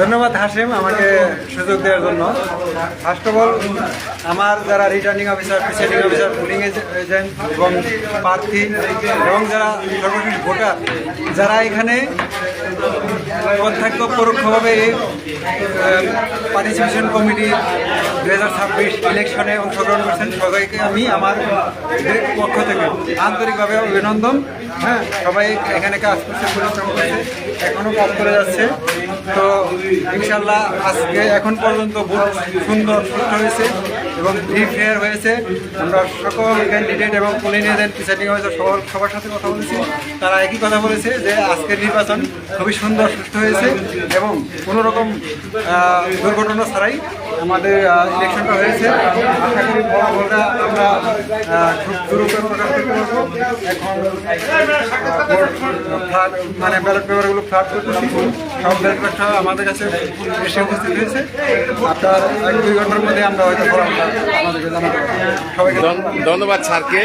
ধন্যবাদ হাসিম আমাকে সুযোগ দেওয়ার জন্য। ফার্স্ট অফ অল আমার যারা returning officer, presiding officer, polling agent এবং প্রার্থী এবং যারা সর্বশেষ ভোটার যারা এখানে প্রত্যক্ষ পরোক্ষভাবে এই পার্টিসিপেশন কমিটি 2026 ইলেকশনে অংশগ্রহণ করছেন, সবাইকে আমি আমার পক্ষ থেকে আন্তরিকভাবে অভিনন্দন। হ্যাঁ, সবাই এখানে কাজ করছে, পরিশ্রম করছে, এখনও কাজ করে যাচ্ছে। তো ইনশাল্লাহ আজকে এখন পর্যন্ত ভোট সুন্দর সুষ্ঠু হয়েছে এবং ফ্রি ফেয়ার হয়েছে। আমরা সকল ক্যান্ডিডেট এবং পোলিং এজেন্ট, প্রিসাইডিং অফিসার সবার সাথে কথা বলেছি। তারা একই কথা বলেছে যে আজকের নির্বাচন খুবই সুন্দর সুষ্ঠু হয়েছে এবং কোনো রকম দুর্ঘটনা ছাড়াই আমাদের ইলেকশনটা হয়েছে। আশা করি ফলাফলটা আমরা খুব দ্রুত প্রকাশ করতে পারবো। এখন মানে ব্যালট পেপারগুলো ফ্লাট করতেছি, সব ব্যালট পেপারটা আমাদের কাছে এসে উপস্থিত হয়েছে। আপনার 1-2 ঘন্টার মধ্যে আমরা হয়তো ফলাফলটা আমাদেরকে জানাতে পারবো। সবাইকে ধন্যবাদ স্যারকে।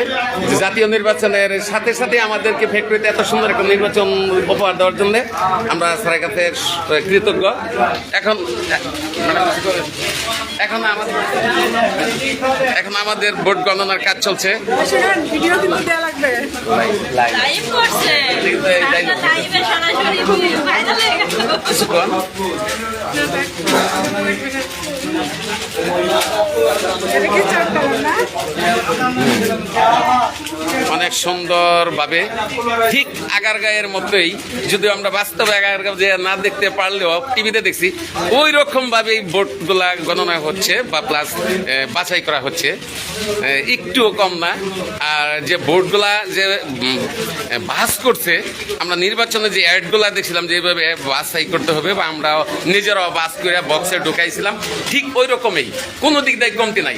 জাতীয় নির্বাচনের সাথে সাথে আমাদেরকে ফ্যাক্টরিতে এত সুন্দর একটা নির্বাচন উপহার দেওয়ার জন্য আমরা স্যারের কাছে কৃতজ্ঞ। এখন আমাদের ভোট গণনার কাজ চলছে। অনেক সুন্দরভাবে ঠিক আগারগাঁয়ের মতোই, যদিও আমরা বাস্তবে আগারগাঁও যে না দেখতে পারলেও টিভিতে দেখছি, ওই রকম ভাবেই ভোটগুলা গণনা হচ্ছে বা প্লাস বাছাই করা হচ্ছে, একটুও কম না। আর যে ভোটগুলা যে বাস করছে, আমরা নির্বাচনে যে অ্যাডগুলা দেখছিলাম যে এইভাবে বাছাই করতে হবে বা আমরা নিজেরাও বাস করে বক্সে ঢুকাইছিলাম, ঠিক ওই রকমই, কোনো দিক দিয়ে কমতি নাই।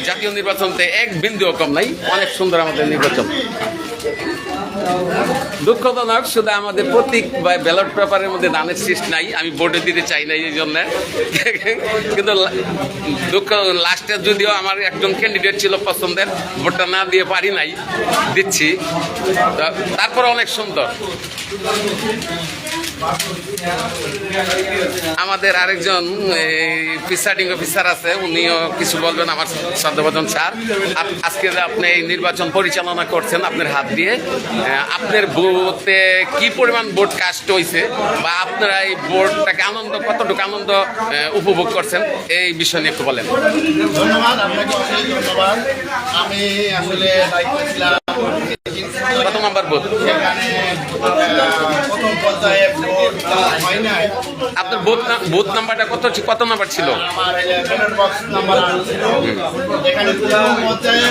জাতীয় নির্বাচনতে এক বিন্দুও কম নাই। অনেক সুন্দর আমাদের নির্বাচন। দুঃখজনক শুধু আমাদের প্রতীক বা ব্যালট পেপারের মধ্যে দানের সৃষ্টি নাই, আমি ভোটে দিতে চাই না এই জন্য। কিন্তু দুঃখ লাস্টে যদিও আমার একজন ক্যান্ডিডেট ছিল পছন্দের, ভোটটা না দিয়ে পারি নাই, দিচ্ছি। তারপরে অনেক সুন্দর। আমাদের আরেকজন প্রিসাইডিং অফিসার আছে, উনিও কিছু বলবেন। আমার শ্রদ্ধাভাজন স্যার, আজকে আপনি এই নির্বাচন পরিচালনা করছেন আপনার হাত দিয়ে, আপনার ভোটে কি পরিমাণ ভোট কাস্ট হয়েছে বা আপনারা এই ভোটটাকে কতটুকু আনন্দ উপভোগ করছেন, এই বিষয় নিয়ে একটু বলেন। ধন্যবাদ, আপনাকে অনেক ধন্যবাদ। আমি আসলে দায়িত্ব ছিলাম কত নাম্বার ভোট? প্রথম পর্যায়ে ভোট হয় নাই। আপনার ভোট নাম্বারটা কত নাম্বার ছিল? আমার ব্যালট বক্স নাম্বার ছিল এখানে প্রথম পর্যায়ে